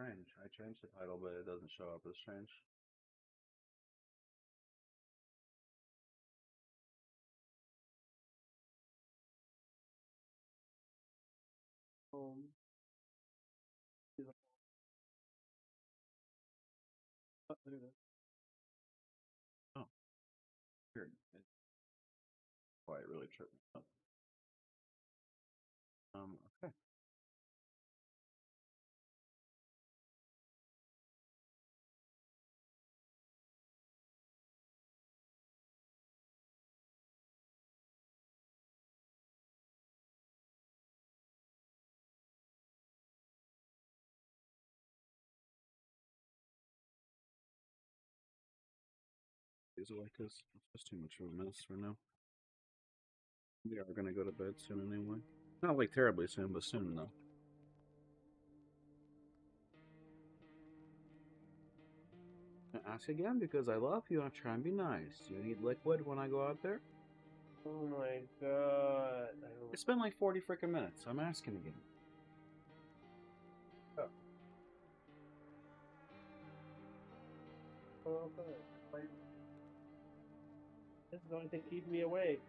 strange. I changed the title, but it doesn't show up as strange. He's like, oh, there it is. Oh, weird. It's why it really tripped me up. Okay. Is it like this? It's just too much of a mess right now. We are gonna go to bed soon anyway. Not like terribly soon, but soon though. I ask again because I love you and I try and be nice. You need liquid when I go out there? Oh my god. It's been like 40 freaking minutes. I'm asking again. Oh. This is the only thing keeping me awake.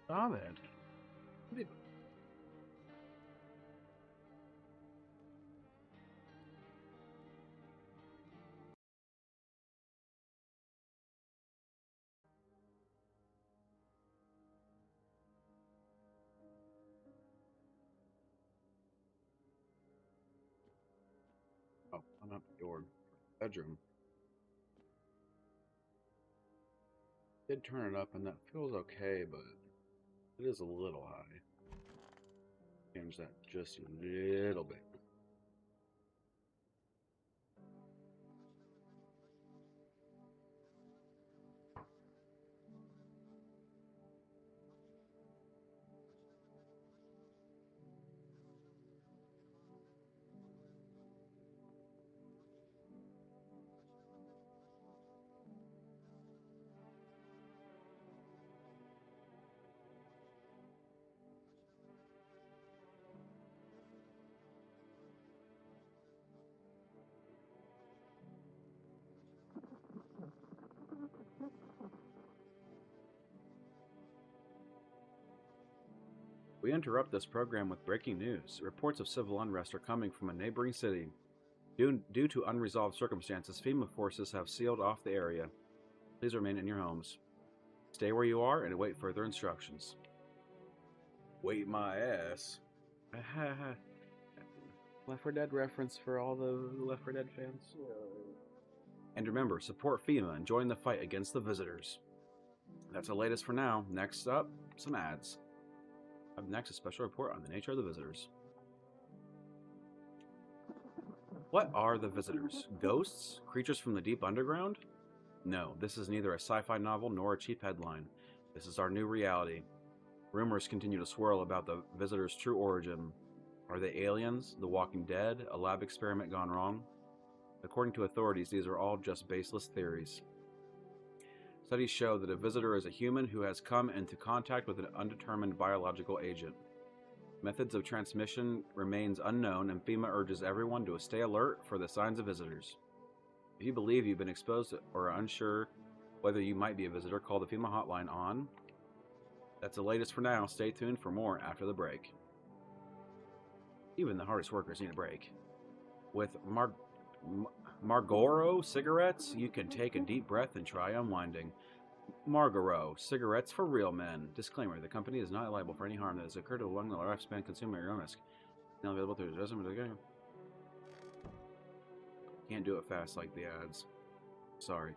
Stop it. Oh, I'm at the door. Bedroom. Did turn it up and that feels okay, but it is a little high. Change that just a little bit. We interrupt this program with breaking news. Reports of civil unrest are coming from a neighboring city. Due to unresolved circumstances, FEMA forces have sealed off the area. Please remain in your homes. Stay where you are and await further instructions. Wait my ass. Left 4 Dead reference for all the Left 4 Dead fans. And remember, support FEMA and join the fight against the visitors. That's the latest for now. Next up, some ads. Up next, a special report on the nature of the visitors. What are the visitors? Ghosts? Creatures from the deep underground? No, this is neither a sci-fi novel nor a cheap headline. This is our new reality. Rumors continue to swirl about the visitors' true origin. Are they aliens, the Walking Dead, a lab experiment gone wrong? According to authorities, these are all just baseless theories. Studies show that a visitor is a human who has come into contact with an undetermined biological agent. Methods of transmission remains unknown, and FEMA urges everyone to stay alert for the signs of visitors. If you believe you've been exposed or are unsure whether you might be a visitor, call the FEMA hotline on. That's the latest for now. Stay tuned for more after the break. Even the hardest workers need a break. With Marlboro cigarettes, you can take a deep breath and try unwinding. Marlboro, cigarettes for real men. Disclaimer, the company is not liable for any harm that has occurred along the lifespan consumer at your own risk. Now available through the adjustment of the game. Can't do it fast like the ads. Sorry.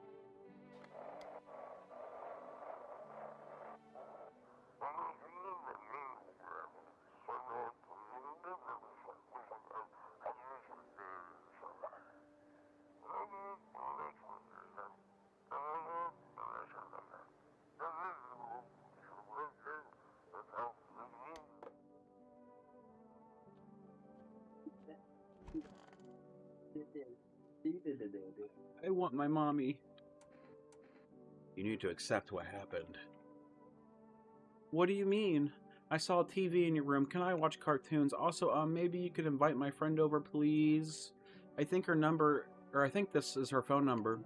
I want my mommy. You need to accept what happened. What do you mean? I saw a TV in your room. Can I watch cartoons? Also, maybe you could invite my friend over, please. I think I think this is her phone number.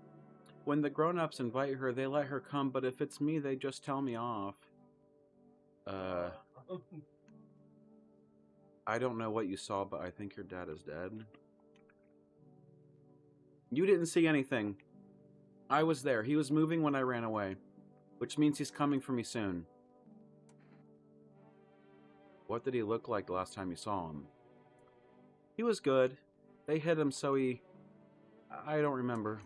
When the grown-ups invite her, they let her come, but if it's me, they just tell me off. I don't know what you saw, but I think your dad is dead. You didn't see anything. I was there. He was moving when I ran away, which means he's coming for me soon. What did he look like the last time you saw him? He was good. They hit him, so I don't remember.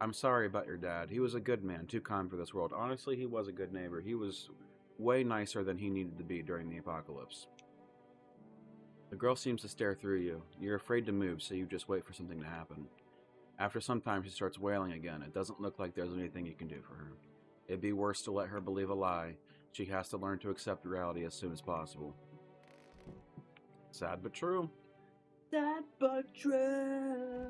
I'm sorry about your dad. He was a good man, too kind for this world. Honestly, he was a good neighbor. He was way nicer than he needed to be during the apocalypse. The girl seems to stare through you. You're afraid to move, so you just wait for something to happen. After some time, she starts wailing again. It doesn't look like there's anything you can do for her. It'd be worse to let her believe a lie. She has to learn to accept reality as soon as possible. Sad but true. Sad but true.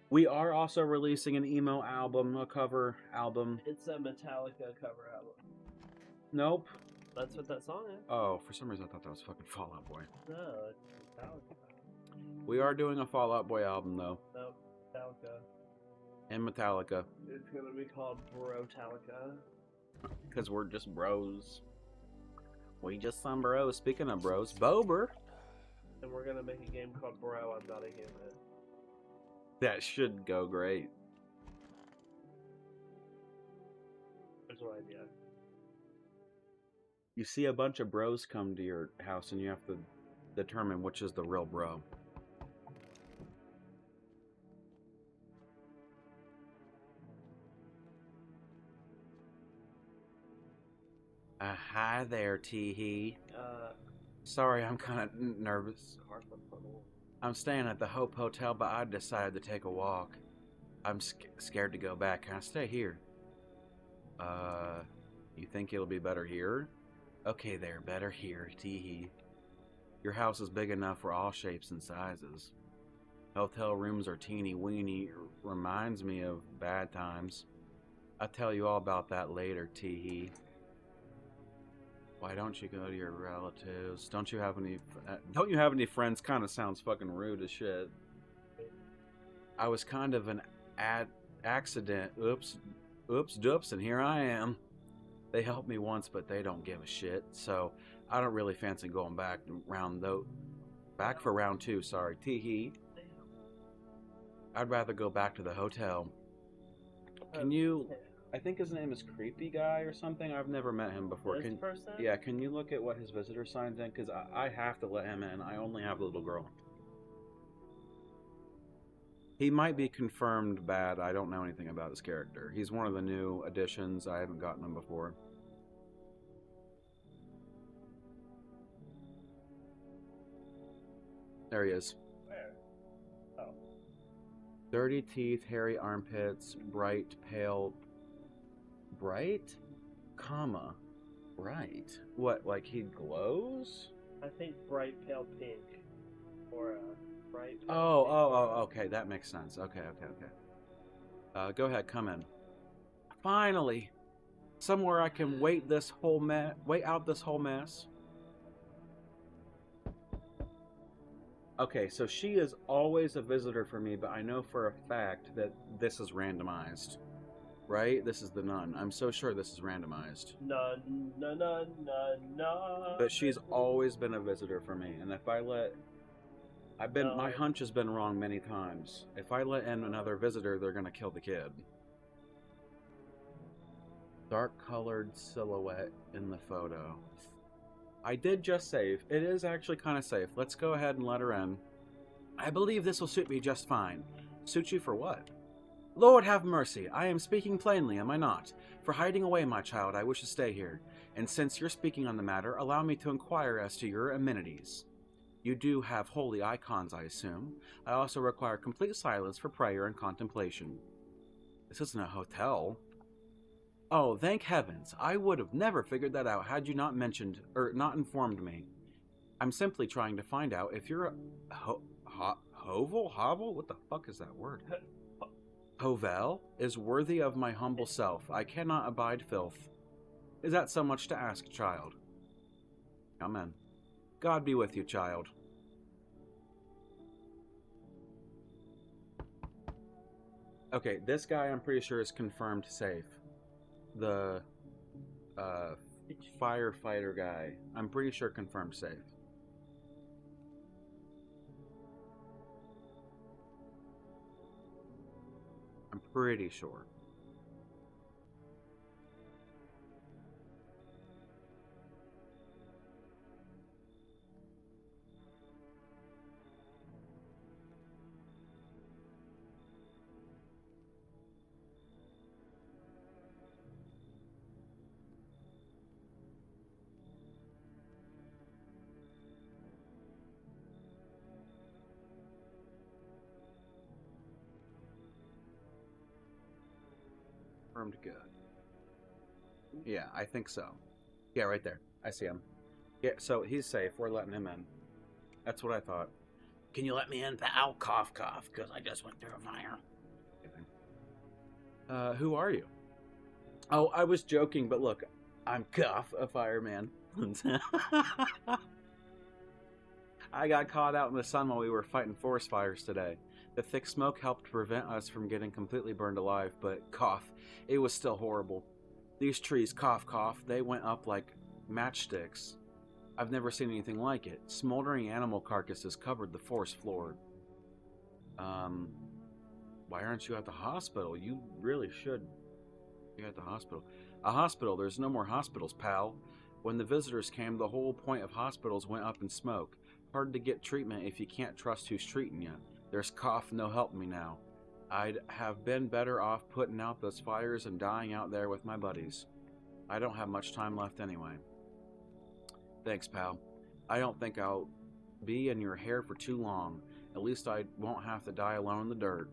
We are also releasing an emo album, a cover album. It's a Metallica cover album. Nope. That's what that song is. Oh, for some reason I thought that was fucking Fall Out Boy. No, it's Metallica. We are doing a Fall Out Boy album, though. No, Metallica. And Metallica. It's gonna be called Brotalica. Because we're just bros. We just some bros. Speaking of bros, Bober. And we're gonna make a game called Bro, I'm Not a Human. That should go great. There's one idea. You see a bunch of bros come to your house and you have to determine which is the real bro. Hi there, Teehee. Sorry, I'm kind of nervous. I'm staying at the Hope Hotel, but I decided to take a walk. I'm scared to go back. Can I stay here? You think it'll be better here? Okay there, better here, Teehee. Your house is big enough for all shapes and sizes. Hotel rooms are teeny weeny. Reminds me of bad times. I'll tell you all about that later, Teehee. Why don't you go to your relatives? Don't you have any friends? Kind of sounds fucking rude as shit. I was kind of an accident. Oops, doops, and here I am. They helped me once, but they don't give a shit. So I don't really fancy going back for round 2. Sorry, Teehee. I'd rather go back to the hotel. Can you? I think his name is Creepy Guy or something. I've never met him before. This person? Yeah, can you look at what his visitor sign's in? Because I have to let him in. I only have a little girl. He might be confirmed bad. I don't know anything about his character. He's one of the new additions. I haven't gotten him before. There he is. Where? Oh. Dirty teeth, hairy armpits, bright, pale... Bright? Comma. Bright. What, like he glows? I think bright pale pink. Or bright pale Oh, okay, that makes sense. Okay. Go ahead, come in. Finally! Somewhere I can wait out this whole mess. Okay, so she is always a visitor for me, but I know for a fact that this is randomized. Right? This is the nun. I'm so sure this is randomized. No, no, no, no, no. But she's always been a visitor for me, and if I let... my hunch has been wrong many times. If I let in another visitor, they're gonna kill the kid. Dark colored silhouette in the photo. I did just save. It is actually kind of safe. Let's go ahead and let her in. I believe this will suit me just fine. Suit you for what? Lord have mercy, I am speaking plainly, am I not? For hiding away, my child, I wish to stay here. And since you're speaking on the matter, allow me to inquire as to your amenities. You do have holy icons, I assume. I also require complete silence for prayer and contemplation. This isn't a hotel. Oh, thank heavens. I would have never figured that out had you not mentioned, or not informed me. I'm simply trying to find out if you're a hovel? What the fuck is that word? Hovel is worthy of my humble self. I cannot abide filth. Is that so much to ask, child? Amen. God be with you, child. Okay, this guy I'm pretty sure is confirmed safe. The firefighter guy, I'm pretty sure confirmed safe. I'm pretty sure. Confirmed good. Yeah, I think so. Yeah, right there. I see him. Yeah, so he's safe. We're letting him in. That's what I thought. Can you let me in, pal? Cough, cough, because I just went through a fire. Who are you? Oh, I was joking, but look, I'm Cuff, a fireman. I got caught out in the sun while we were fighting forest fires today. The thick smoke helped prevent us from getting completely burned alive, but cough, it was still horrible. These trees, cough, cough, they went up like matchsticks. I've never seen anything like it. Smoldering animal carcasses covered the forest floor. Why aren't you at the hospital? You really should be at the hospital. A hospital? There's no more hospitals, pal. When the visitors came, the whole point of hospitals went up in smoke. Hard to get treatment if you can't trust who's treating you. There's cough, no helping me now. I'd have been better off putting out those fires and dying out there with my buddies. I don't have much time left anyway. Thanks, pal. I don't think I'll be in your hair for too long. At least I won't have to die alone in the dirt.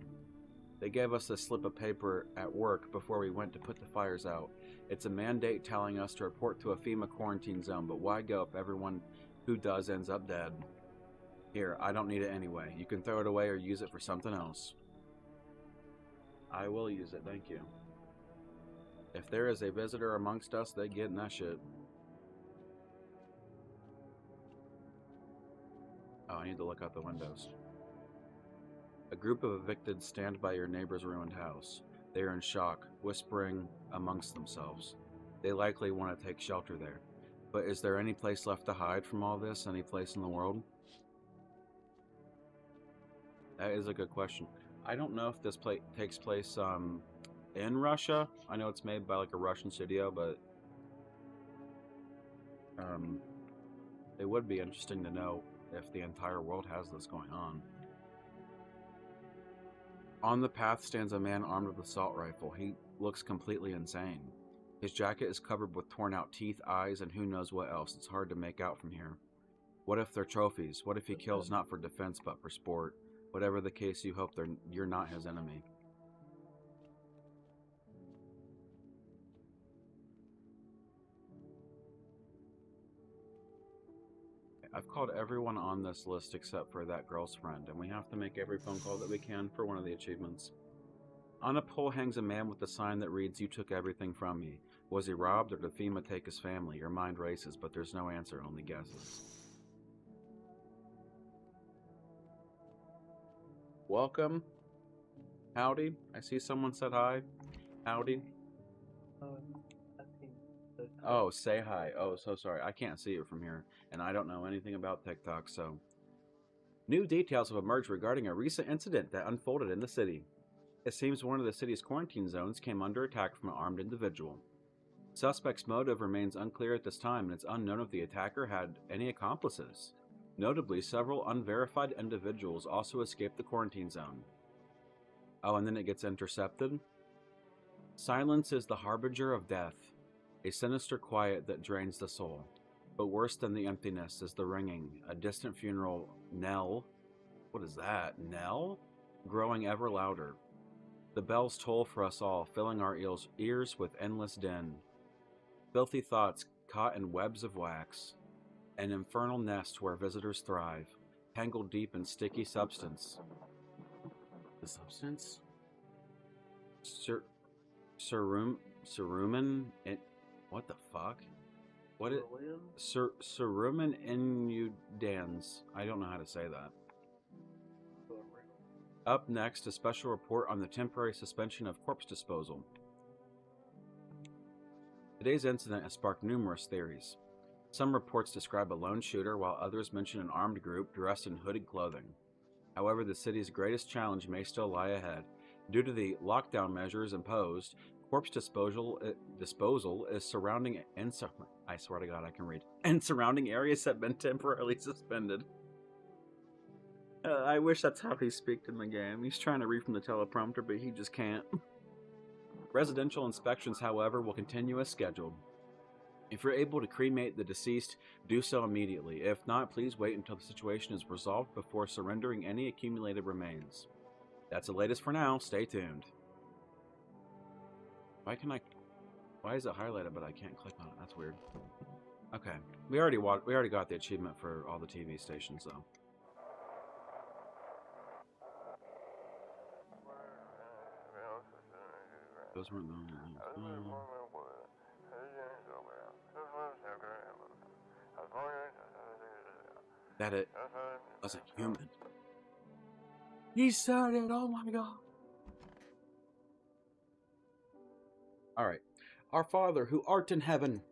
They gave us a slip of paper at work before we went to put the fires out. It's a mandate telling us to report to a FEMA quarantine zone, but why go if everyone who does ends up dead? Here, I don't need it anyway. You can throw it away or use it for something else. I will use it, thank you. If there is a visitor amongst us, they get in that shit. Oh, I need to look out the windows. A group of evicted stand by your neighbor's ruined house. They are in shock, whispering amongst themselves. They likely want to take shelter there. But is there any place left to hide from all this? Any place in the world? That is a good question. I don't know if this takes place in Russia. I know it's made by like a Russian studio, but it would be interesting to know if the entire world has this going on. On the path stands a man armed with an assault rifle. He looks completely insane. His jacket is covered with torn out teeth, eyes, and who knows what else. It's hard to make out from here. What if they're trophies? What if he kills not for defense but for sport? Whatever the case, you hope you're not his enemy. I've called everyone on this list except for that girl's friend, and we have to make every phone call that we can for one of the achievements. On a pole hangs a man with a sign that reads, "You took everything from me." Was he robbed, or did FEMA take his family? Your mind races, but there's no answer, only guesses. Welcome. Howdy. I see someone said hi. Howdy. I think the Oh, say hi. Oh, so sorry. I can't see it from here, and I don't know anything about TikTok, so... New details have emerged regarding a recent incident that unfolded in the city. It seems one of the city's quarantine zones came under attack from an armed individual. Suspect's motive remains unclear at this time, and it's unknown if the attacker had any accomplices. Notably, several unverified individuals also escaped the quarantine zone. Oh, and then it gets intercepted. Silence is the harbinger of death, a sinister quiet that drains the soul. But worse than the emptiness is the ringing, a distant funeral knell. What is that? Knell? Growing ever louder. The bells toll for us all, filling our ears with endless din. Filthy thoughts caught in webs of wax. An infernal nest where visitors thrive, tangled deep in sticky substance. The substance? Cerumen? What the fuck? What it? Cerumen inudans. I don't know how to say that. Up next, a special report on the temporary suspension of corpse disposal. Today's incident has sparked numerous theories. Some reports describe a lone shooter, while others mention an armed group dressed in hooded clothing. However, the city's greatest challenge may still lie ahead. Due to the lockdown measures imposed, corpse disposal is surrounding I swear to God I can read. And surrounding areas have been temporarily suspended. I wish that's how he speaks in the game. He's trying to read from the teleprompter, but he just can't. Residential inspections, however, will continue as scheduled. If you're able to cremate the deceased, do so immediately. If not, please wait until the situation is resolved before surrendering any accumulated remains. That's the latest for now. Stay tuned. Why is it highlighted but I can't click on it? That's weird. Okay. We already got the achievement for all the TV stations though. Those weren't the only ones. That it wasn't human. He said it, oh my god. Alright. Our Father, who art in heaven.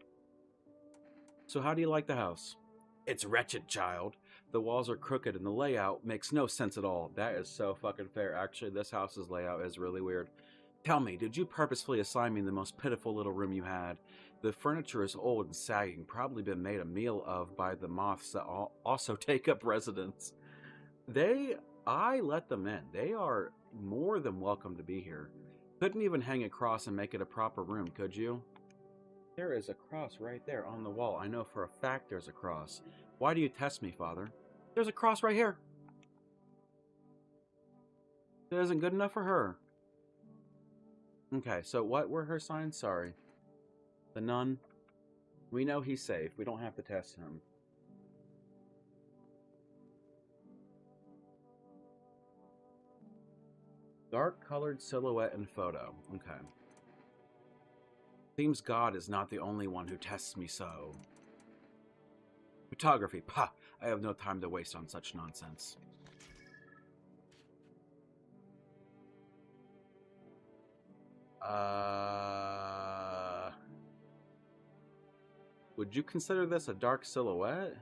So how do you like the house? It's wretched, child. The walls are crooked and the layout makes no sense at all. That is so fucking fair. Actually, this house's layout is really weird. Tell me, did you purposefully assign me the most pitiful little room you had? The furniture is old and sagging, probably been made a meal of by the moths that also take up residence. I let them in. They are more than welcome to be here. Couldn't even hang a cross and make it a proper room, could you? There is a cross right there on the wall. I know for a fact there's a cross. Why do you test me, Father? There's a cross right here. It isn't good enough for her. Okay, so what were her signs? Sorry. The nun. We know he's safe. We don't have to test him. Dark colored silhouette and photo. Okay. Seems God is not the only one who tests me so. Photography. Pah! I have no time to waste on such nonsense. Would you consider this a dark silhouette?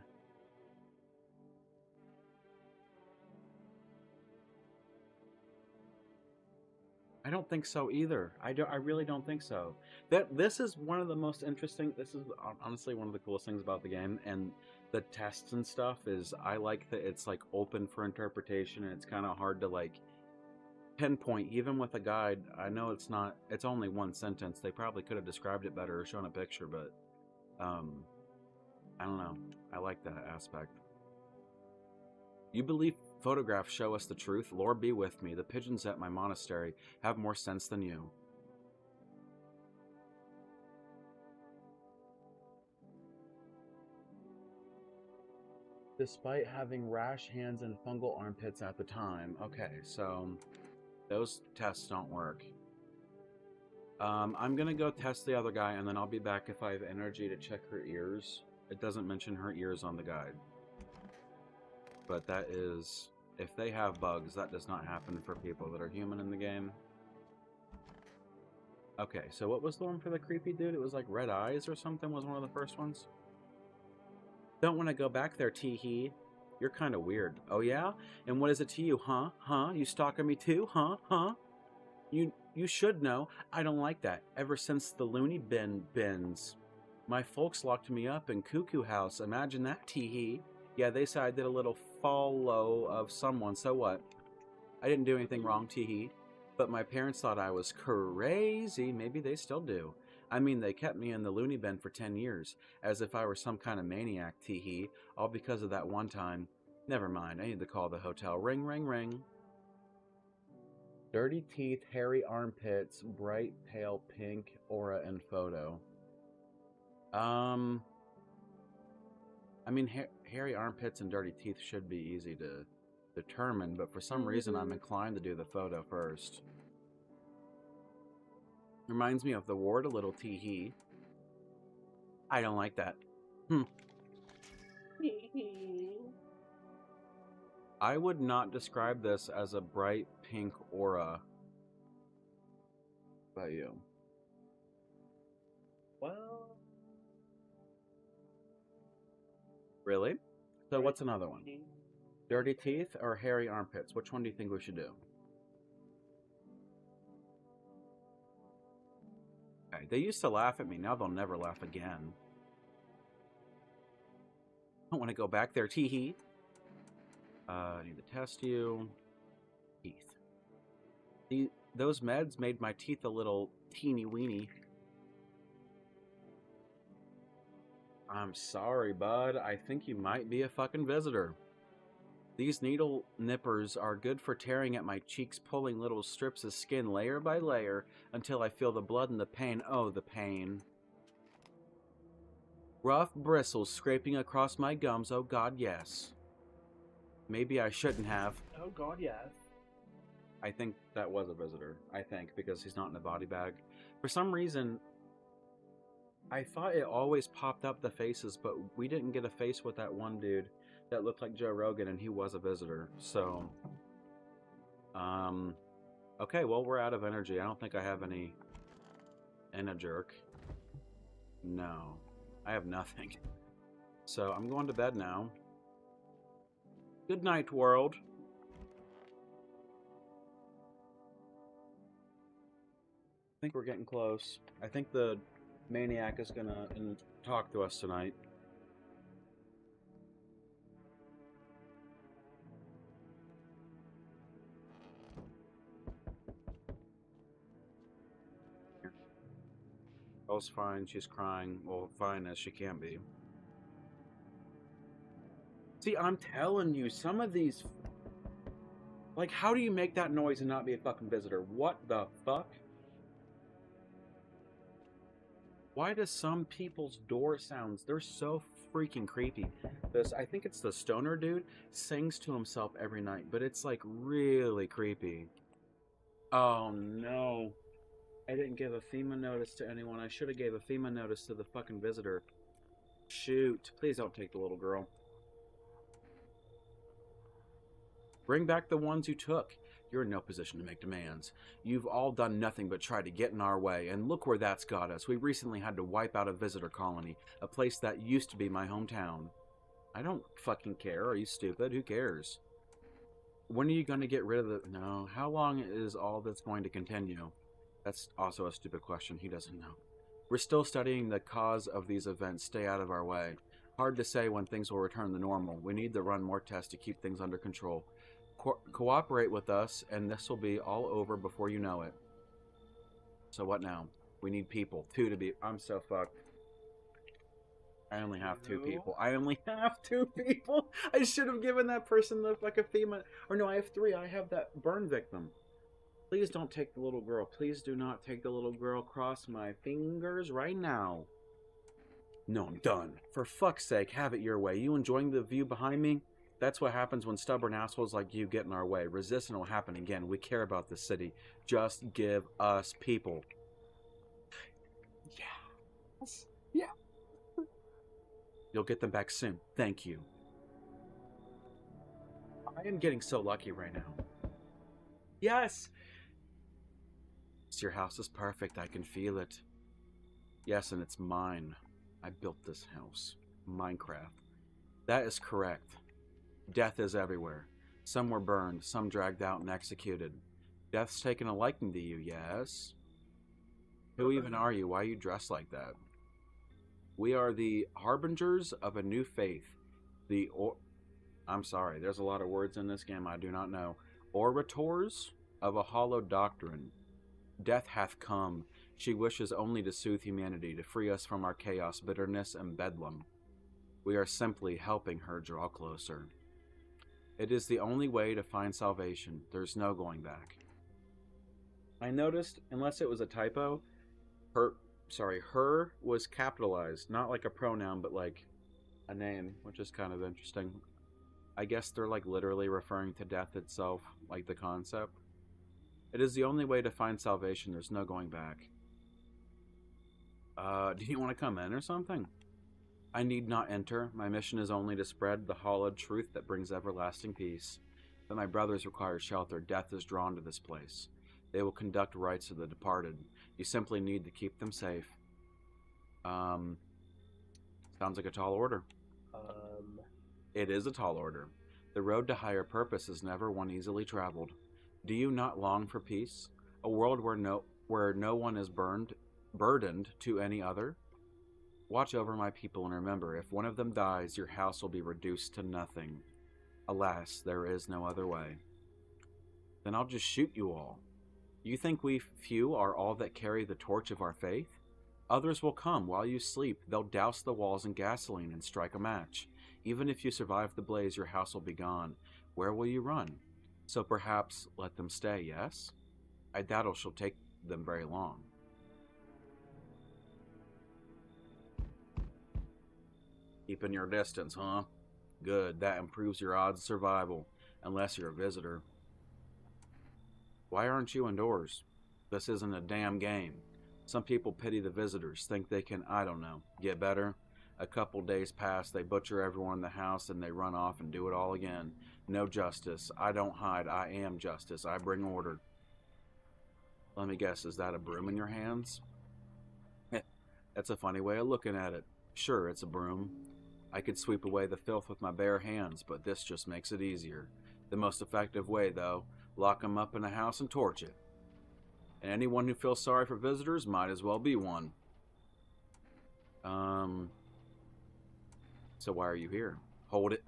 I don't think so either. I really don't think so. This is one of the most interesting. This is honestly one of the coolest things about the game, and the tests and stuff is I like that it's like open for interpretation, and it's kind of hard to like pinpoint even with a guide. I know it's only one sentence. They probably could have described it better or shown a picture, but I don't know. I like that aspect. You believe photographs show us the truth? Lord be with me. The pigeons at my monastery have more sense than you. Despite having rash hands and fungal armpits at the time. Okay, so those tests don't work. I'm gonna go test the other guy, and then I'll be back if I have energy to check her ears. It doesn't mention her ears on the guide. But that is... If they have bugs, that does not happen for people that are human in the game. Okay, so what was the one for the creepy dude? It was like red eyes or something was one of the first ones. Don't want to go back there, Teehee. You're kind of weird. Oh yeah? And what is it to you, huh? Huh? You stalking me too? Huh? Huh? You should know. I don't like that. Ever since the loony bins. My folks locked me up in Cuckoo House. Imagine that, Teehee. Yeah, they said I did a little follow of someone. So what? I didn't do anything wrong, Teehee. But my parents thought I was crazy. Maybe they still do. I mean, they kept me in the loony bin for 10 years, as if I were some kind of maniac, Teehee, all because of that one time. Never mind, I need to call the hotel. Ring, ring, ring. Dirty teeth, hairy armpits, bright pale pink, aura and photo. I mean, hairy armpits and dirty teeth should be easy to determine, but for some reason I'm inclined to do the photo first. Reminds me of the ward a little, Teehee. I don't like that. I would not describe this as a bright pink aura. How about you? Well... Really? So what's another one? Dirty teeth or hairy armpits? Which one do you think we should do? Okay, they used to laugh at me. Now they'll never laugh again. I don't want to go back there, Teehee. I need to test you. Teeth. Those meds made my teeth a little teeny weeny. I'm sorry, bud. I think you might be a fucking visitor. These needle nippers are good for tearing at my cheeks, pulling little strips of skin layer by layer until I feel the blood and the pain. Oh, the pain. Rough bristles scraping across my gums. Oh, God, yes. Maybe I shouldn't have. Oh, God, yes. I think that was a visitor. I think, because he's not in a body bag. For some reason, I thought it always popped up the faces, but we didn't get a face with that one dude that looked like Joe Rogan, and he was a visitor. So, okay, well, we're out of energy. I don't think I have any jerk. No, I have nothing. So I'm going to bed now. Good night, world. I think we're getting close. I think the maniac is gonna talk to us tonight. All's fine. She's crying. Well, fine as she can be. See, I'm telling you, some of these... Like, how do you make that noise and not be a fucking visitor? What the fuck? Why does some people's door sounds... They're so freaking creepy. I think it's the stoner dude sings to himself every night, but it's, like, really creepy. Oh, no. I didn't give a FEMA notice to anyone. I should have gave a FEMA notice to the fucking visitor. Shoot. Please don't take the little girl. Bring back the ones you took. You're in no position to make demands. You've all done nothing but try to get in our way, and look where that's got us. We recently had to wipe out a visitor colony, a place that used to be my hometown. I don't fucking care. Are you stupid? Who cares? When are you going to get rid of the... No. How long is all this going to continue? That's also a stupid question. He doesn't know. We're still studying the cause of these events. Stay out of our way. Hard to say when things will return to normal. We need to run more tests to keep things under control. Cooperate with us, and this will be all over before you know it. So what now? We need people. 2 to be... I'm so fucked. I only have 2 people. I only have 2 people! I should have given that person the like a FEMA... Or no, I have 3. I have that burn victim. Please don't take the little girl. Please do not take the little girl. Cross my fingers right now. No, I'm done. For fuck's sake, have it your way. You enjoying the view behind me? That's what happens when stubborn assholes like you get in our way. Resist and it'll happen again. We care about the city. Just give us people. Yeah. You'll get them back soon. Thank you. I am getting so lucky right now. Yes! Your house is perfect. I can feel it. Yes, and it's mine. I built this house. Minecraft. That is correct. Death is everywhere. Some were burned, some dragged out and executed. Death's taken a liking to you, yes? Who even are you? Why are you dressed like that? We are the harbingers of a new faith. I'm sorry, there's a lot of words in this game I do not know. Orators of a hollow doctrine. Death hath come. She wishes only to soothe humanity, to free us from our chaos, bitterness, and bedlam. We are simply helping her draw closer. It is the only way to find salvation. There's no going back. I noticed, unless it was a typo, her was capitalized, not like a pronoun, but like a name, which is kind of interesting. I guess they're like literally referring to death itself, like the concept. It is the only way to find salvation. There's no going back. Do you want to come in or something? I need not enter. My mission is only to spread the hallowed truth that brings everlasting peace. But my brothers require shelter. Death is drawn to this place. They will conduct rites of the departed. You simply need to keep them safe. Sounds like a tall order. It is a tall order. The road to higher purpose is never one easily traveled. Do you not long for peace? A world where no one is burdened to any other? Watch over my people and remember, if one of them dies, your house will be reduced to nothing. Alas, there is no other way. Then I'll just shoot you all. You think we few are all that carry the torch of our faith? Others will come while you sleep. They'll douse the walls in gasoline and strike a match. Even if you survive the blaze, your house will be gone. Where will you run? So perhaps let them stay, yes? I doubt it shall take them very long. Keeping your distance, huh? Good, that improves your odds of survival, unless you're a visitor. Why aren't you indoors? This isn't a damn game. Some people pity the visitors, think they can, I don't know, get better. A couple days pass, they butcher everyone in the house, and they run off and do it all again. No justice. I don't hide. I am justice. I bring order. Let me guess, is that a broom in your hands? That's a funny way of looking at it. Sure, it's a broom. I could sweep away the filth with my bare hands, but this just makes it easier. The most effective way, though, lock 'em up in a house and torch it. And anyone who feels sorry for visitors might as well be one. So why are you here? Hold it.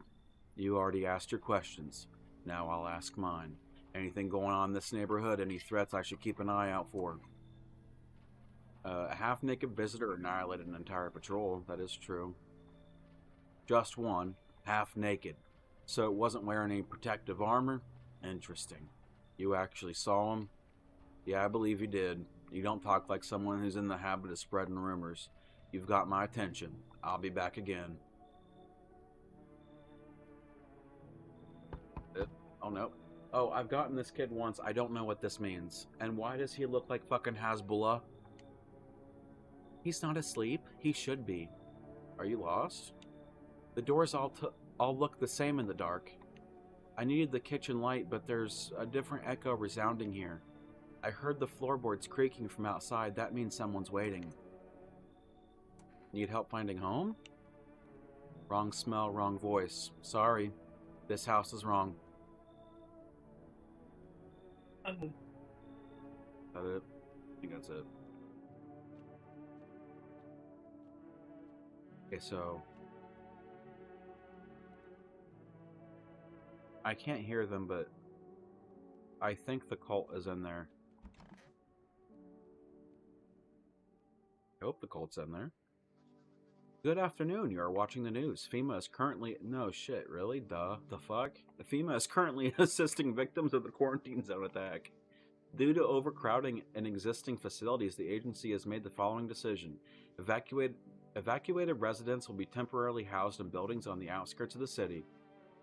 You already asked your questions. Now I'll ask mine. Anything going on in this neighborhood? Any threats I should keep an eye out for? A half-naked visitor annihilated an entire patrol. That is true. Just one, half-naked. So it wasn't wearing any protective armor? Interesting. You actually saw him? Yeah, I believe you did. You don't talk like someone who's in the habit of spreading rumors. You've got my attention. I'll be back again. Oh, no. Oh, I've gotten this kid once. I don't know what this means. And why does he look like fucking Hasbullah? He's not asleep. He should be. Are you lost? The doors all look the same in the dark. I needed the kitchen light, but there's a different echo resounding here. I heard the floorboards creaking from outside. That means someone's waiting. Need help finding home? Wrong smell, wrong voice. Sorry. This house is wrong. Is that it? I think that's it. Okay, so I can't hear them, but I think the cult is in there. I hope the cult's in there. Good afternoon, you are watching the news. FEMA is currently... No shit, really? Duh. The fuck? FEMA is currently assisting victims of the quarantine zone attack. Due to overcrowding in existing facilities, the agency has made the following decision. Evacuated residents will be temporarily housed in buildings on the outskirts of the city.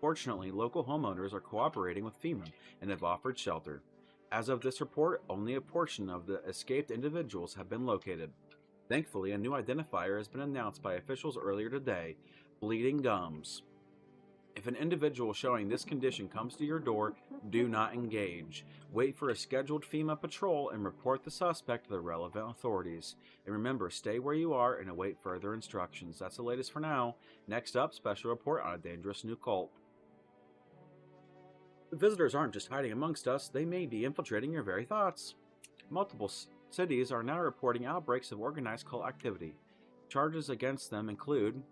Fortunately, local homeowners are cooperating with FEMA and have offered shelter. As of this report, only a portion of the escaped individuals have been located. Thankfully, a new identifier has been announced by officials earlier today: bleeding gums. If an individual showing this condition comes to your door, do not engage. Wait for a scheduled FEMA patrol and report the suspect to the relevant authorities. And remember, stay where you are and await further instructions. That's the latest for now. Next up, special report on a dangerous new cult. The visitors aren't just hiding amongst us, they may be infiltrating your very thoughts. Multiple cities are now reporting outbreaks of organized cult activity. Charges against them include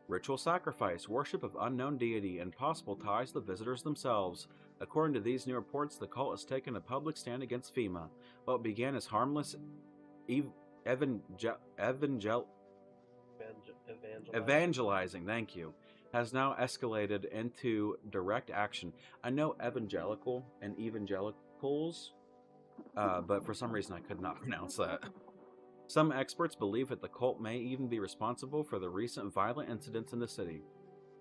ritual sacrifice, worship of unknown deity, and possible ties to the visitors themselves. According to these new reports, the cult has taken a public stand against FEMA. What began as harmless evangelizing, thank you, has now escalated into direct action. I know evangelical and evangelicals, but for some reason I could not pronounce that. Some experts believe that the cult may even be responsible for the recent violent incidents in the city.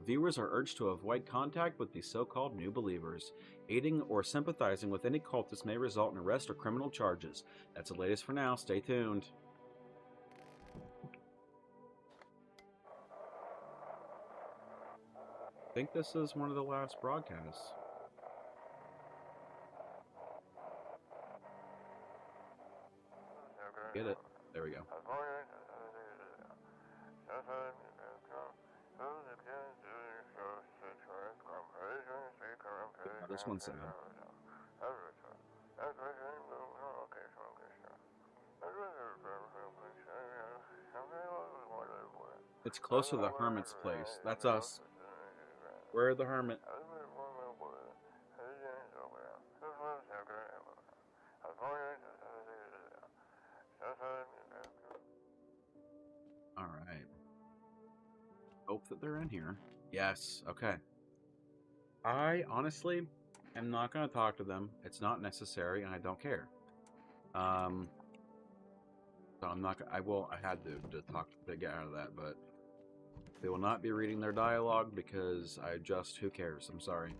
Viewers are urged to avoid contact with these so-called new believers. Aiding or sympathizing with any cultist may result in arrest or criminal charges. That's the latest for now. Stay tuned. I think this is one of the last broadcasts. Get it. There we go. This one's sad. It's close to the hermit's place. That's us. We're the hermit. Alright. Hope that they're in here. Yes, okay. I honestly am not going to talk to them. It's not necessary, and I don't care. So I'm not gonna, I had to talk to get out of that, but they will not be reading their dialogue because who cares? I'm sorry.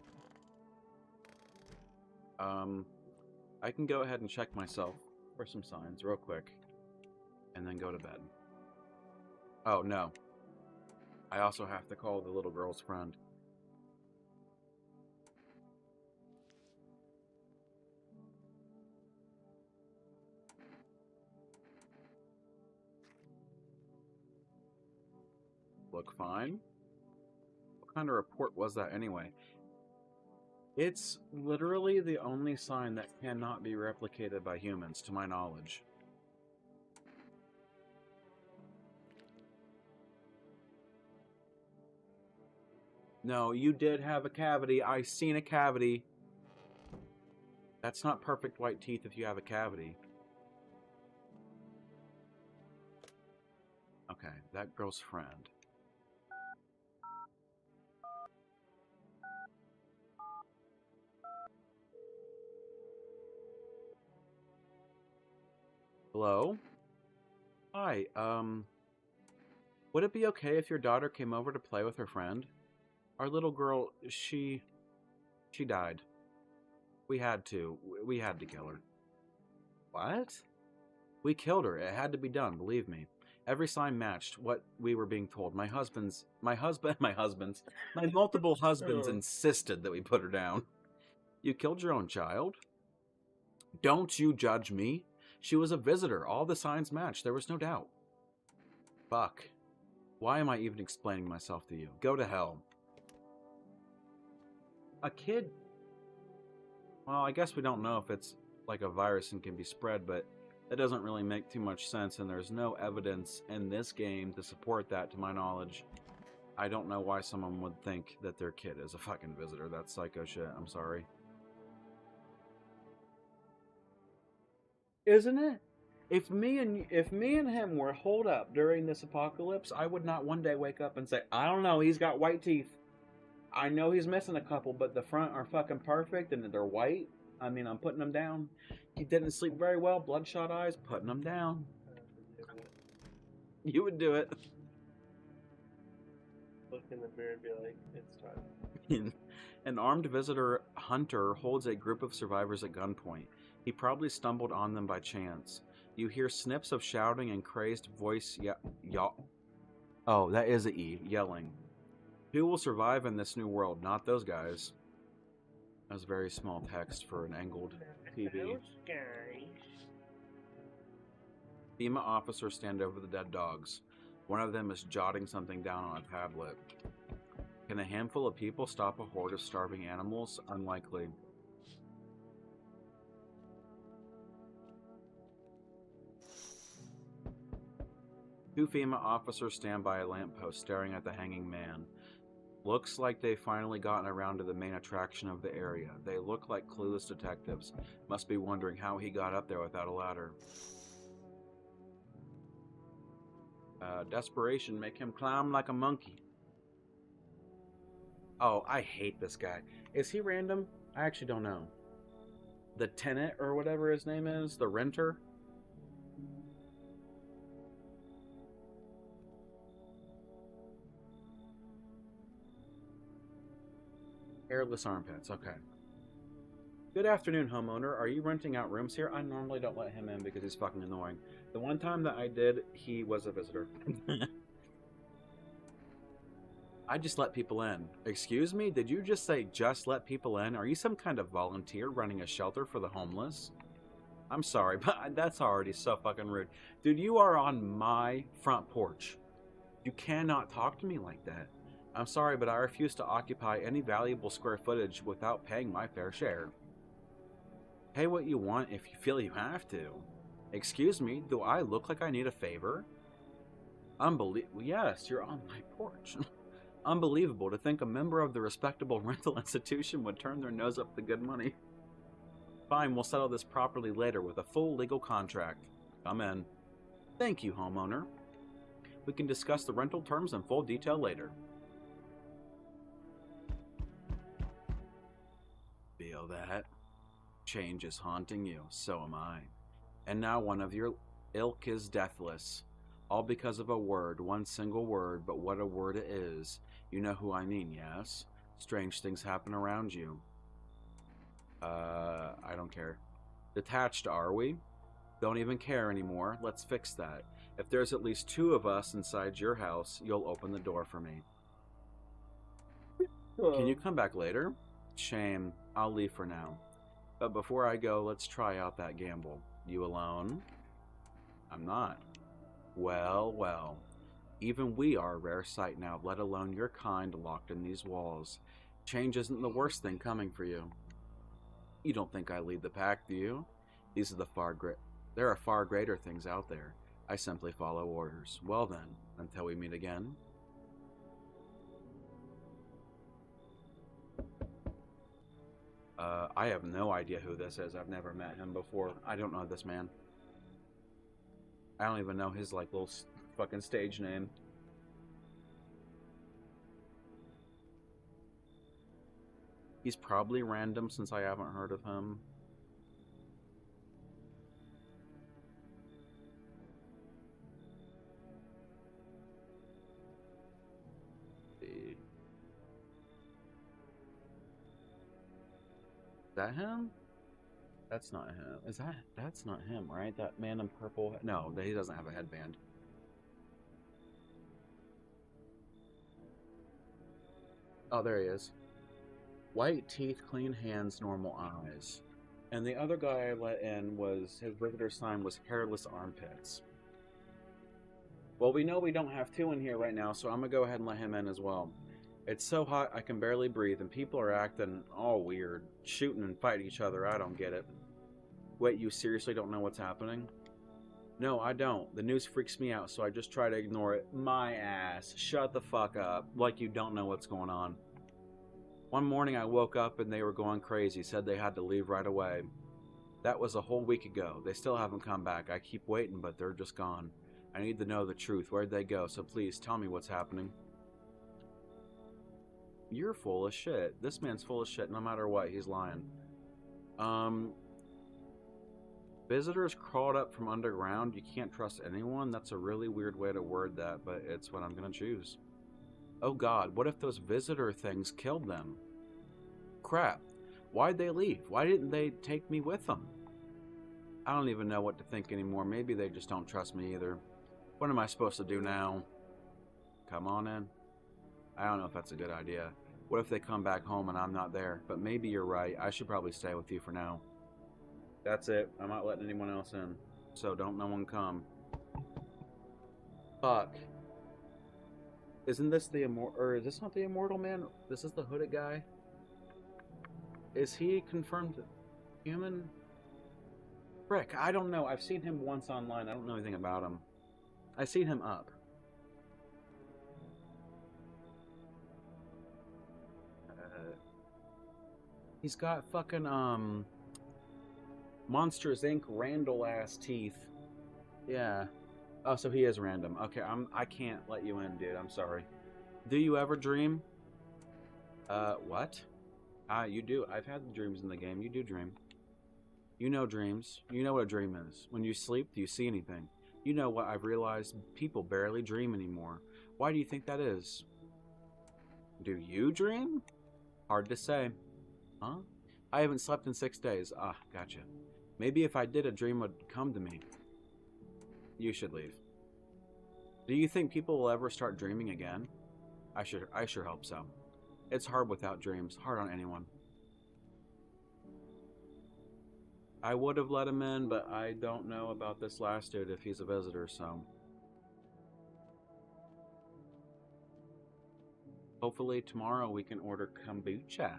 I can go ahead and check myself for some signs real quick, and then go to bed. Oh, no. I also have to call the little girl's friend. Look fine. What kind of report was that anyway? It's literally the only sign that cannot be replicated by humans, to my knowledge. No, you did have a cavity. I seen a cavity. That's not perfect white teeth if you have a cavity. Okay, that girl's friend. Hello? Hi, would it be okay if your daughter came over to play with her friend? Our little girl, she died. We had to kill her. What? We killed her. It had to be done, believe me. Every sign matched what we were being told. My multiple husbands insisted that we put her down. You killed your own child? Don't you judge me. She was a visitor. All the signs matched. There was no doubt. Fuck. Why am I even explaining myself to you? Go to hell. A kid? Well, I guess we don't know if it's like a virus and can be spread, but that doesn't really make too much sense, and there's no evidence in this game to support that, to my knowledge. I don't know why someone would think that their kid is a fucking visitor. That's psycho shit. I'm sorry. Isn't it? If me and him were holed up during this apocalypse, I would not one day wake up and say, I don't know, he's got white teeth. I know he's missing a couple, but the front are fucking perfect and they're white. I mean, I'm putting them down. He didn't sleep very well, bloodshot eyes, putting them down. You would do it. Look in the mirror and be like, it's time. An armed visitor hunter holds a group of survivors at gunpoint. He probably stumbled on them by chance. You hear snips of shouting and crazed voice Oh, that is a E, yelling. Who will survive in this new world? Not those guys. That's very small text for an angled TV. Those guys. FEMA officers stand over the dead dogs. One of them is jotting something down on a tablet. Can a handful of people stop a horde of starving animals? Unlikely. Two FEMA officers stand by a lamppost staring at the hanging man. Looks like they've finally gotten around to the main attraction of the area. They look like clueless detectives. Must be wondering how he got up there without a ladder. Desperation make him climb like a monkey. Oh, I hate this guy. Is he random? I actually don't know. The tenant or whatever his name is, the renter. Hairless armpits, okay. Good afternoon, homeowner. Are you renting out rooms here? I normally don't let him in because he's fucking annoying. The one time that I did, he was a visitor. I just let people in. Excuse me? Did you just say just let people in? Are you some kind of volunteer running a shelter for the homeless? I'm sorry, but that's already so fucking rude. Dude, you are on my front porch. You cannot talk to me like that. I'm sorry, but I refuse to occupy any valuable square footage without paying my fair share. Pay what you want if you feel you have to. Excuse me, do I look like I need a favor? Unbelievable. Yes, you're on my porch. Unbelievable to think a member of the respectable rental institution would turn their nose up the good money. Fine, we'll settle this properly later with a full legal contract. Come in. Thank you, homeowner. We can discuss the rental terms in full detail later. Feel that? Change is haunting you, so am I. And now one of your ilk is deathless. All because of a word, one single word, but what a word it is. You know who I mean, yes? Strange things happen around you. I don't care. Detached, are we? Don't even care anymore. Let's fix that. If there's at least 2 of us inside your house, you'll open the door for me. Can you come back later? Shame. I'll leave for now. But before I go, let's try out that gamble. You alone? I'm not. Well, well. Even we are a rare sight now, let alone your kind locked in these walls. Change isn't the worst thing coming for you. You don't think I lead the pack, do you? These are there are far greater things out there. I simply follow orders. Well then, until we meet again. I have no idea who this is. I've never met him before. I don't know this man. I don't even know his, like, little fucking stage name. He's probably random since I haven't heard of him. Is that him? That's not him. That's not him, right? That man in purple? No, he doesn't have a headband. Oh, there he is. White teeth, clean hands, normal eyes. And the other guy I let in was, his visitor sign was hairless armpits. Well, we know we don't have 2 in here right now, so I'm gonna go ahead and let him in as well. It's so hot I can barely breathe, and people are acting all weird. Shooting and fighting each other, I don't get it. Wait, you seriously don't know what's happening? No, I don't. The news freaks me out, so I just try to ignore it. My ass. Shut the fuck up. Like you don't know what's going on. One morning I woke up and they were going crazy, said they had to leave right away. That was a whole week ago. They still haven't come back. I keep waiting, but they're just gone. I need to know the truth. Where'd they go? So please, tell me what's happening. You're full of shit. This man's full of shit no matter what. He's lying. Visitors crawled up from underground. You can't trust anyone? That's a really weird way to word that, but it's what I'm gonna choose. Oh god, what if those visitor things killed them? Crap. Why'd they leave? Why didn't they take me with them? I don't even know what to think anymore. Maybe they just don't trust me either. What am I supposed to do now? Come on in? I don't know if that's a good idea. What if they come back home and I'm not there? But maybe you're right. I should probably stay with you for now. That's it. I'm not letting anyone else in. So don't no one come. Fuck. Isn't this the or is this not the immortal man? This is the hooded guy? Is he confirmed human? Frick, I don't know. I've seen him once online. I don't know anything about him. I've seen him up. He's got fucking, Monsters Inc. Randall ass teeth. Yeah. Oh, so he is random. Okay, I can't let you in, dude. I'm sorry. Do you ever dream? What? You do. I've had the dreams in the game. You do dream. You know dreams. You know what a dream is. When you sleep, do you see anything? You know what I've realized? People barely dream anymore. Why do you think that is? Do you dream? Hard to say. Huh? I haven't slept in 6 days. Ah, gotcha. Maybe if I did, a dream would come to me. You should leave. Do you think people will ever start dreaming again? I sure hope so. It's hard without dreams. Hard on anyone. I would have let him in, but I don't know about this last dude if he's a visitor, so... Hopefully tomorrow we can order kombucha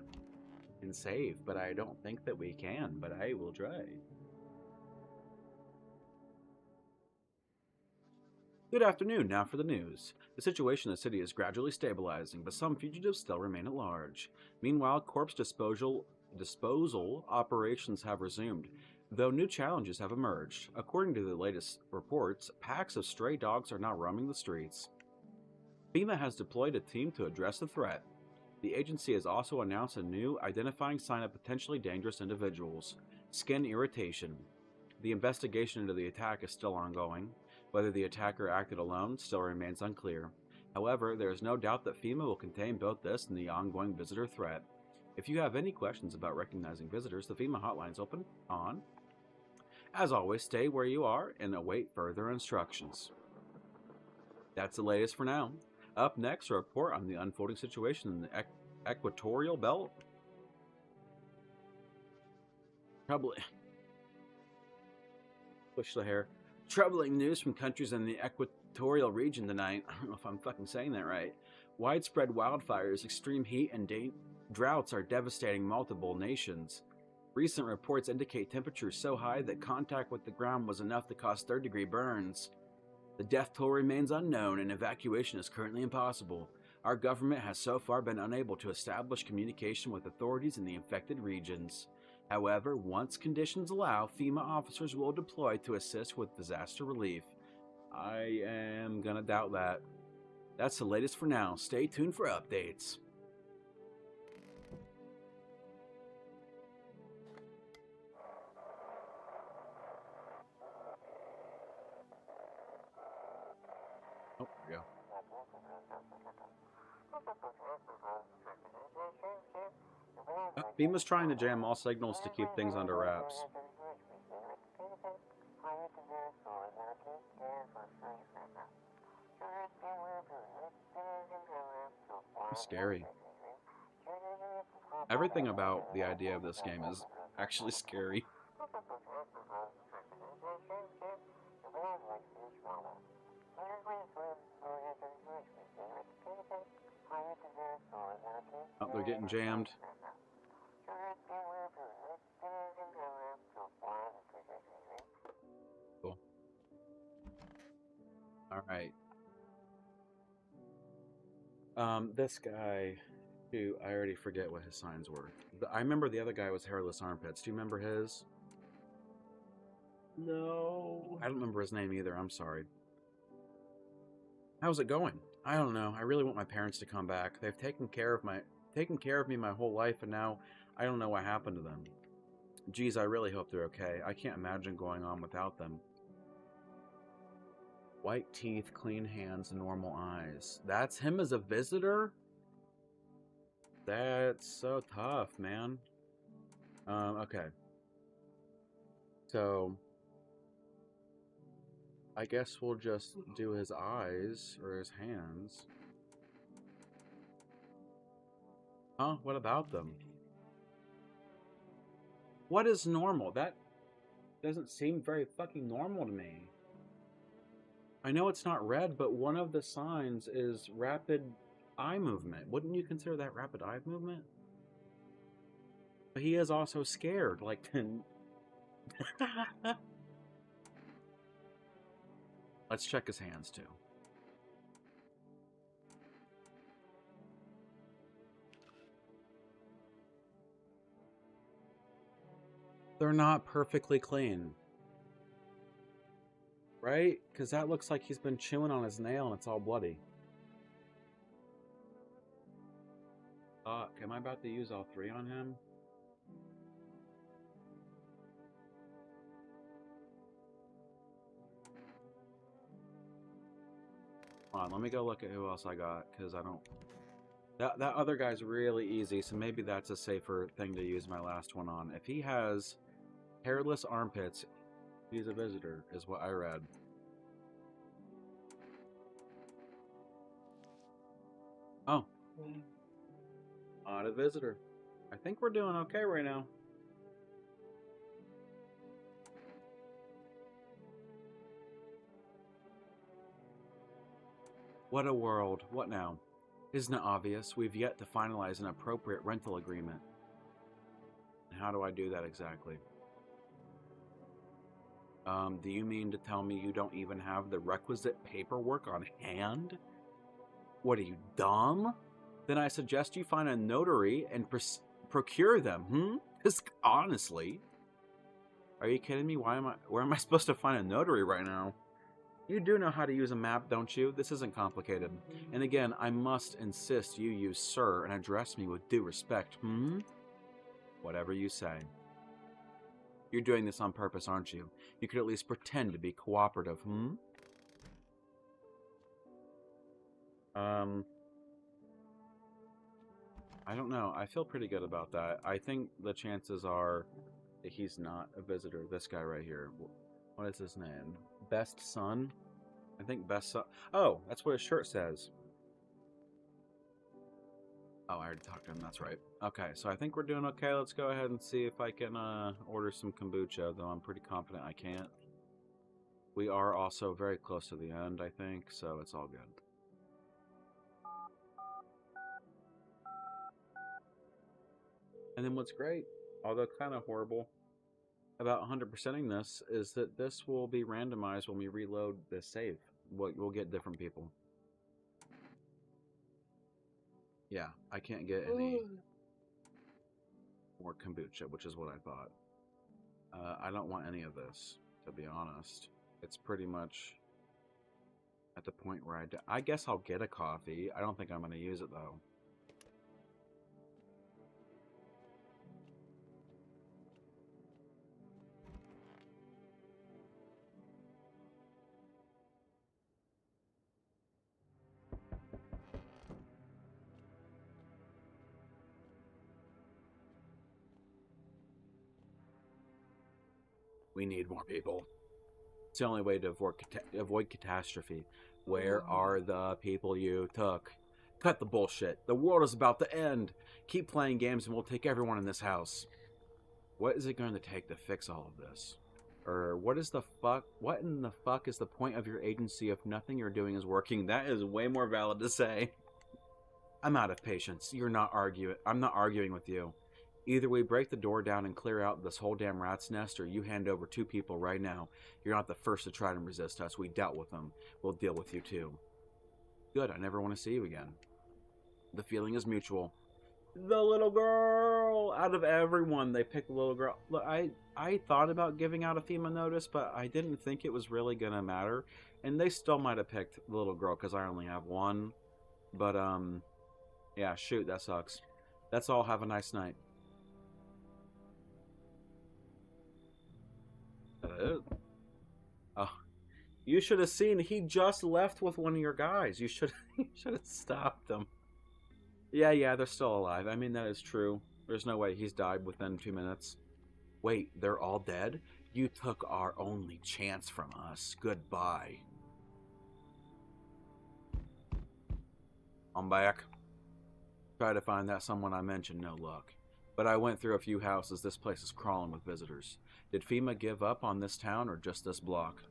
and save, but I don't think that we can, but I will try. Good afternoon, now for the news. The situation in the city is gradually stabilizing, but some fugitives still remain at large. Meanwhile, corpse disposal operations have resumed, though new challenges have emerged. According to the latest reports, packs of stray dogs are now roaming the streets. FEMA has deployed a team to address the threat. The agency has also announced a new identifying sign of potentially dangerous individuals: skin irritation. The investigation into the attack is still ongoing. Whether the attacker acted alone still remains unclear. However, there is no doubt that FEMA will contain both this and the ongoing visitor threat. If you have any questions about recognizing visitors, the FEMA hotline is open on. As always, stay where you are and await further instructions. That's the latest for now. Up next, a report on the unfolding situation in the equatorial belt. Push the hair. Troubling news from countries in the equatorial region tonight. I don't know if I'm fucking saying that right. Widespread wildfires, extreme heat, and droughts are devastating multiple nations. Recent reports indicate temperatures so high that contact with the ground was enough to cause third-degree burns. The death toll remains unknown and evacuation is currently impossible. Our government has so far been unable to establish communication with authorities in the infected regions. However, once conditions allow, FEMA officers will deploy to assist with disaster relief. I am gonna doubt that. That's the latest for now. Stay tuned for updates. Oh, there we go. FEMA's trying to jam all signals to keep things under wraps. It's scary. Everything about the idea of this game is actually scary. Oh, they're getting jammed. Cool. All right. This guy, who I already forget what his signs were. I remember the other guy was Hairless Armpits. Do you remember his? No. I don't remember his name either. I'm sorry. How's it going? I don't know. I really want my parents to come back. They've taken care of me my whole life, and now I don't know what happened to them. Geez, I really hope they're okay. I can't imagine going on without them. White teeth, clean hands, normal eyes. That's him as a visitor? That's so tough, man. Okay. So, I guess we'll just do his eyes or his hands. Huh? What about them? What is normal? That doesn't seem very fucking normal to me. I know it's not red, but one of the signs is rapid eye movement. Wouldn't you consider that rapid eye movement? But he is also scared. Like, let's check his hands too. They're not perfectly clean. Right? Because that looks like he's been chewing on his nail and it's all bloody. Am I about to use all three on him? Hold on, let me go look at who else I got, because I don't... That other guy's really easy, so maybe that's a safer thing to use my last one on. If he has hairless armpits, he's a visitor, is what I read. Oh. Not a visitor. I think we're doing okay right now. What a world. What now? Isn't it obvious? We've yet to finalize an appropriate rental agreement. How do I do that exactly? Do you mean to tell me you don't even have the requisite paperwork on hand? What are you, dumb? Then I suggest you find a notary and procure them, Because honestly, are you kidding me? Where am I supposed to find a notary right now? You do know how to use a map, don't you? This isn't complicated. And again, I must insist you use sir and address me with due respect, Whatever you say. You're doing this on purpose, aren't you? You could at least pretend to be cooperative, I don't know. I feel pretty good about that. I think the chances are that he's not a visitor. This guy right here. What is his name? Best Son? I think Best Son. Oh, that's what his shirt says. Oh, I already talked to him. That's right. Okay, so I think we're doing okay. Let's go ahead and see if I can order some kombucha, though I'm pretty confident I can't. We are also very close to the end, I think, so it's all good. And then what's great, although kind of horrible, about 100%ing this is that this will be randomized when we reload this save. We'll get different people. Yeah, I can't get any more kombucha, which is what I thought. I don't want any of this, to be honest. It's pretty much at the point where I guess I'll get a coffee. I don't think I'm going to use it, though. We need more people. It's the only way to avoid catastrophe. Where are the people you took? Cut the bullshit. The world is about to end. Keep playing games and we'll take everyone in this house. What is it going to take to fix all of this? Or what in the fuck is the point of your agency if nothing you're doing is working? That is way more valid to say. I'm out of patience. I'm not arguing with you. Either we break the door down and clear out this whole damn rat's nest, or you hand over 2 people right now. You're not the first to try to resist us. We dealt with them. We'll deal with you too. Good, I never want to see you again. The feeling is mutual. The little girl! Out of everyone, they picked the little girl. Look, I thought about giving out a FEMA notice, but I didn't think it was really gonna matter. And they still might have picked the little girl, because I only have one. But, yeah, shoot, that sucks. That's all. Have a nice night. Oh, you should have seen. He just left with one of your guys. You should have stopped them. Yeah, they're still alive. I mean, that is true. There's no way he's died within 2 minutes. Wait, they're all dead? You took our only chance from us. Goodbye. I'm back. Try to find that someone I mentioned, no luck. But I went through a few houses. This place is crawling with visitors. Did FEMA give up on this town or just this block?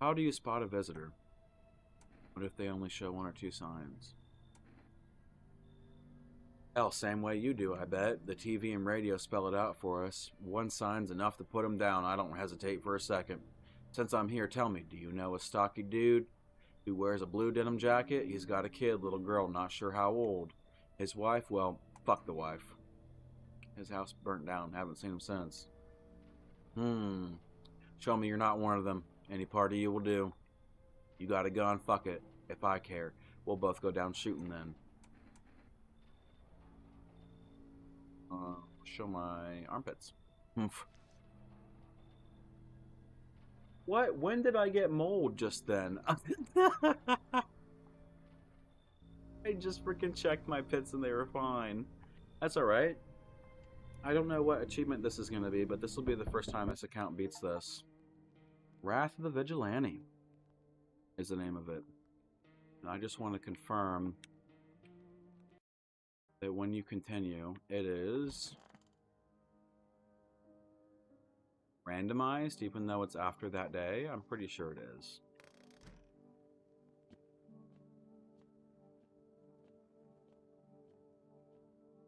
How do you spot a visitor? What if they only show 1 or 2 signs? Hell, same way you do, I bet. The TV and radio spell it out for us. 1 sign's enough to put him down. I don't hesitate for a second. Since I'm here, tell me, do you know a stocky dude who wears a blue denim jacket? He's got a kid, little girl, not sure how old. His wife, well, fuck the wife. His house burnt down. Haven't seen him since. Show me you're not one of them. Any part of you will do. You got a gun? Fuck it. If I care, we'll both go down shooting then. Show my armpits. What? When did I get mold just then? I just freaking checked my pits and they were fine. That's alright. I don't know what achievement this is going to be, but this will be the first time this account beats this. Wrath of the Vigilante is the name of it. And I just want to confirm that when you continue, it is randomized, even though it's after that day. I'm pretty sure it is.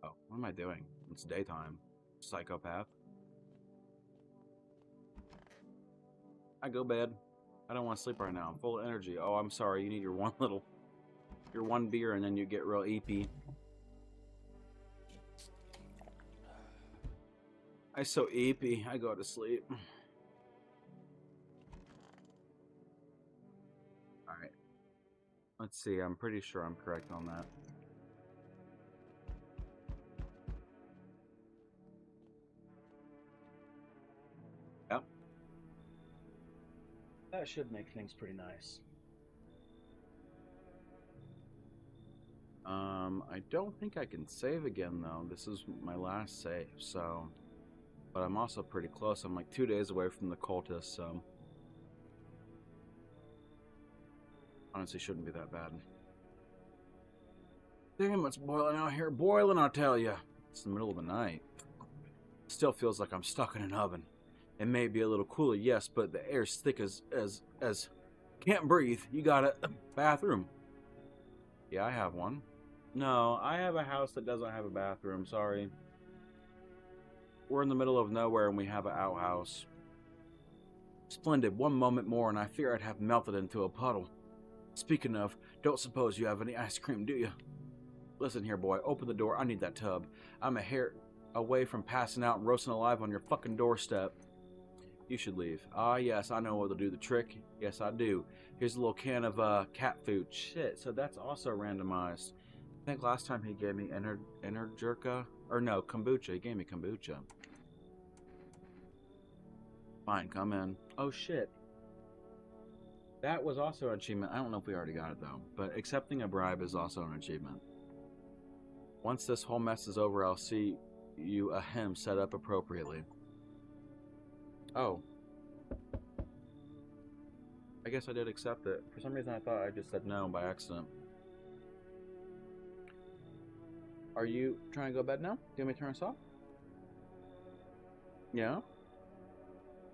Oh, what am I doing? It's daytime. Psychopath. I go bed. I don't want to sleep right now. I'm full of energy. Oh, I'm sorry. You need your one beer and then you get real eepy. I'm so eepy. I go to sleep. Alright. Let's see. I'm pretty sure I'm correct on that. Yep. That should make things pretty nice. I don't think I can save again though. This is my last save, so... But I'm also pretty close. I'm like 2 days away from the cultist, so... Honestly, shouldn't be that bad. Damn, it's boiling out here. Boiling, I tell ya. It's the middle of the night. Still feels like I'm stuck in an oven. It may be a little cooler, yes, but the air's thick as... Can't breathe. You got a bathroom. Yeah, I have one. No, I have a house that doesn't have a bathroom, sorry. We're in the middle of nowhere and we have an outhouse. Splendid. One moment more and I fear I'd have melted into a puddle. Speaking of, don't suppose you have any ice cream, do you? Listen here, boy. Open the door. I need that tub. I'm a hair away from passing out and roasting alive on your fucking doorstep. You should leave. Ah, yes, I know what'll do the trick. Yes, I do. Here's a little can of cat food. Shit, so that's also randomized. I think last time he gave me Energirka. Or no, kombucha. He gave me kombucha. Fine, come in. Oh, shit. That was also an achievement. I don't know if we already got it, though. But accepting a bribe is also an achievement. Once this whole mess is over, I'll see you set up appropriately. Oh. I guess I did accept it. For some reason, I thought I just said no by accident. Are you trying to go to bed now? Do you want me to turn us off? Yeah?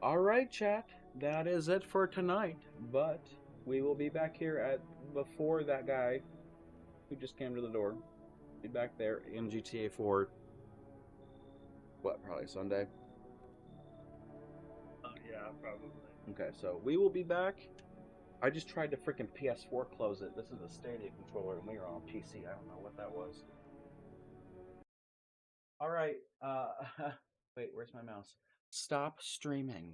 Alright, chat. That is it for tonight. But we will be back here before that guy who just came to the door. Be back there in GTA 4. What, probably Sunday? Yeah, probably. Okay, so we will be back. I just tried to freaking PS4 close it. This is a Stadia controller and we are on PC. I don't know what that was. Alright, wait, where's my mouse? Stop streaming.